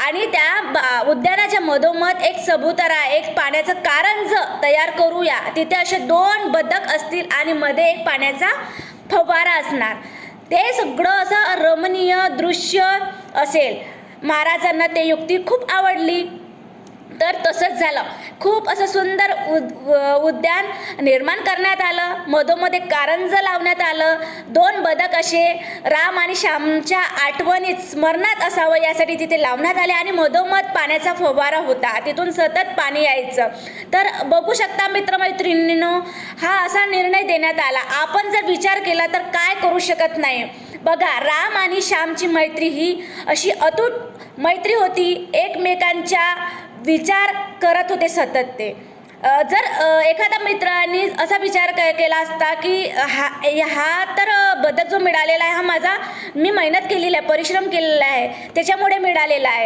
आणि त्या उद्यानाच्या मधोमध एक चबुतरा, एक पाण्याचं कारंज तयार करूया. तिथे असे 2 बदक असतील आणि मध्ये एक पाण्याचा फवारा असणार. ते सगळं असं रमणीय दृश्य असेल. महाराजांना ते युक्ती खूप आवडली. तर तसंच झालं. खूप असं सुंदर उद्यान निर्माण करण्यात आलं. मधोमध एक कारंज लावण्यात आलं. 2 बदक असे राम आणि श्यामच्या आठवणीत स्मरणात असावं यासाठी तिथे लावण्यात आले आणि मधोमध पाण्याचा फवारा होता. तिथून सतत पाणी यायचं. तर बघू शकता मित्रमैत्रिणींनो, हा असा निर्णय देण्यात आला. आपण जर विचार केला तर काय करू शकत नाही. बघा, राम आणि श्यामची मैत्री ही अशी अतूट मैत्री होती. एकमेकांच्या विचार करत होते सतत ते. जर एखाद्या मित्रांनी असा विचार केला असता की हा तर बदक जो मिळालेला आहे, हा मी मेहनत केलेला आहे, परिश्रम केलेला आहे, त्याच्यामुळे मिळालेला आहे.